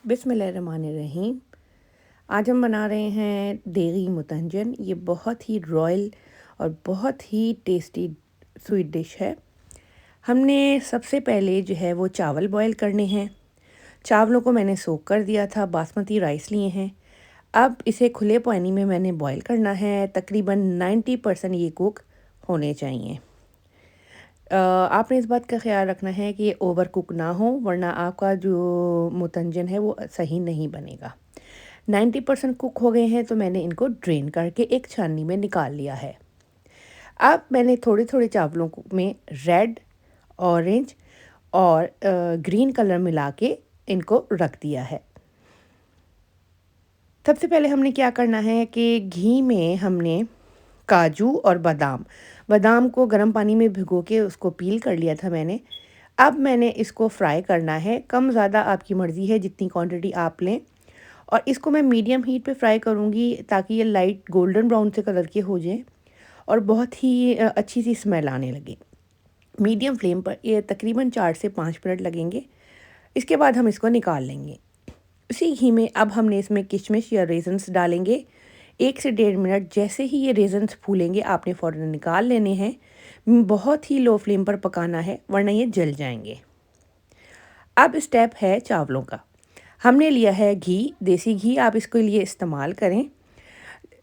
बिस्मिल्लाहिर्रहमानिर्रहीम। आज हम बना रहे हैं देगी मुतंजन। ये बहुत ही रॉयल और बहुत ही टेस्टी स्वीट डिश है। हमने सबसे पहले जो है वो चावल बॉईल करने हैं। चावलों को मैंने सोक कर दिया था, बासमती राइस लिए हैं। अब इसे खुले पानी में मैंने बॉईल करना है। तकरीबन 90% ये कुक होने चाहिए। आपने इस बात का ख्याल रखना है कि ये ओवर कुक ना हो, वरना आपका जो मुतंजन है वो सही नहीं बनेगा। 90% कुक हो गए हैं तो मैंने इनको ड्रेन करके एक छाननी में निकाल लिया है। अब मैंने थोड़े थोड़े चावलों में रेड, ऑरेंज और ग्रीन कलर मिला के इनको रख दिया है। सबसे पहले हमने क्या करना है कि घी में हमने काजू और बादाम को गर्म पानी में भिगो के उसको पील कर लिया था मैंने। अब मैंने इसको फ्राई करना है। कम ज़्यादा आपकी मर्ज़ी है, जितनी क्वांटिटी आप लें। और इसको मैं मीडियम हीट पे फ्राई करूँगी ताकि ये लाइट गोल्डन ब्राउन से कलर के हो जाए और बहुत ही अच्छी सी स्मेल आने लगे। मीडियम फ्लेम पर ये तकरीबन 4 से 5 मिनट लगेंगे। इसके बाद हम इसको निकाल लेंगे। उसी घी में अब हमने इसमें किशमिश या रेजन्स डालेंगे। 1 से 1.5 मिनट जैसे ही ये रेजन्स फूलेंगे आपने फ़ौरन निकाल लेने हैं। बहुत ही लो फ्लेम पर पकाना है, वरना ये जल जाएंगे। अब स्टेप है चावलों का। हमने लिया है घी, देसी घी आप इसके लिए इस्तेमाल करें।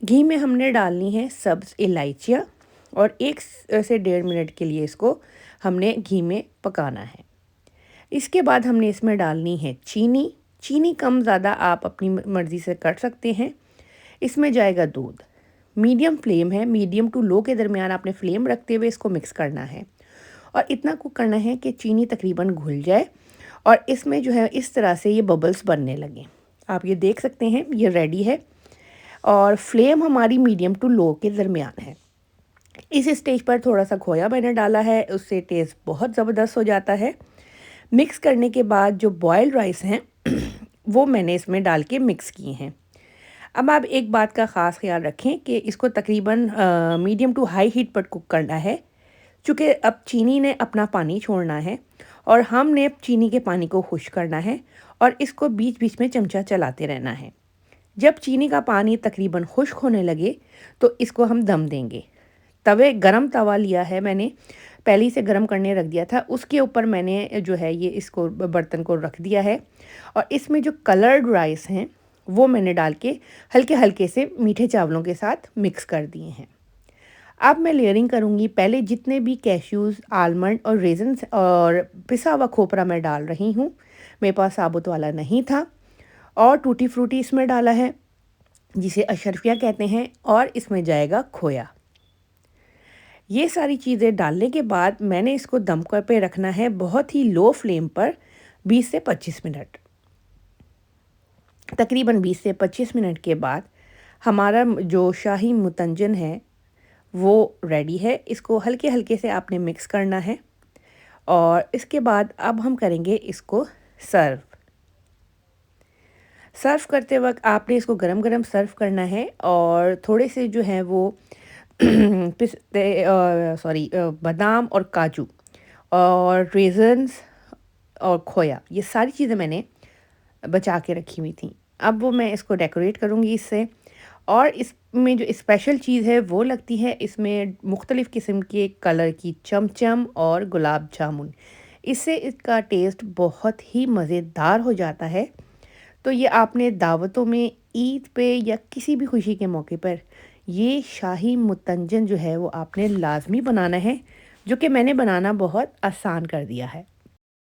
घी में हमने डालनी है सब्ज़ इलायचियाँ और 1 से 1.5 मिनट के लिए इसको हमने घी में पकाना है। इसके बाद हमने इसमें डालनी है चीनी कम ज़्यादा आप अपनी मर्ज़ी से कर सकते हैं। इसमें जाएगा दूध। मीडियम फ्लेम है, मीडियम टू लो के दरमियान आपने फ्लेम रखते हुए इसको मिक्स करना है और इतना कुक करना है कि चीनी तकरीबन घुल जाए और इसमें जो है इस तरह से ये बबल्स बनने लगें। आप ये देख सकते हैं ये रेडी है और फ्लेम हमारी मीडियम टू लो के दरमियान है। इस स्टेज पर थोड़ा सा खोया मैंने डाला है, उससे टेस्ट बहुत ज़बरदस्त हो जाता है। मिक्स करने के बाद जो बॉयल्ड राइस हैं वो मैंने इसमें डाल के मिक्स किए हैं। अब आप एक बात का ख़ास ख्याल रखें कि इसको तकरीबन मीडियम टू हाई हीट पर कुक करना है, चूँकि अब चीनी ने अपना पानी छोड़ना है और हमने चीनी के पानी को खुश्क करना है और इसको बीच बीच में चमचा चलाते रहना है। जब चीनी का पानी तकरीबन खुश्क होने लगे तो इसको हम दम देंगे। गरम तवा लिया है मैंने, पहले से गरम करने रख दिया था, उसके ऊपर मैंने जो है ये इसको बर्तन को रख दिया है और इसमें जो कलर्ड राइस हैं वो मैंने डाल के हल्के हल्के से मीठे चावलों के साथ मिक्स कर दिए हैं। अब मैं लेयरिंग करूँगी। पहले जितने भी कैश्यूज़, आलमंड और रेजन्स और पिसा हुआ खोपरा मैं डाल रही हूँ। मेरे पास साबुत वाला नहीं था। और टूटी फ्रूटी इसमें डाला है, जिसे अशरफिया कहते हैं, और इसमें जाएगा खोया। ये सारी चीज़ें डालने के बाद मैंने इसको दम पे रखना है बहुत ही लो फ्लेम पर 20 से 25 मिनट। तकरीबन 20 से 25 मिनट के बाद हमारा जो शाही मुतंजन है वो रेडी है। इसको हल्के हल्के से आपने मिक्स करना है और इसके बाद अब हम करेंगे इसको सर्व करते वक्त आपने इसको गरम गरम सर्व करना है और थोड़े से जो है वो बादाम और काजू और रेजन्स और खोया, ये सारी चीज़ें मैंने बचा के रखी हुई थी। अब वो मैं इसको डेकोरेट करूँगी इससे। और इसमें जो स्पेशल चीज़ है वो लगती है, इसमें मुख्तलिफ़ किस्म के कलर की चमचम और गुलाब जामुन। इससे इसका टेस्ट बहुत ही मज़ेदार हो जाता है। तो ये आपने दावतों में, ईद पे या किसी भी खुशी के मौके पर ये शाही मुतंजन जो है वो आपने लाज़मी बनाना है, जो कि मैंने बनाना बहुत आसान कर दिया है।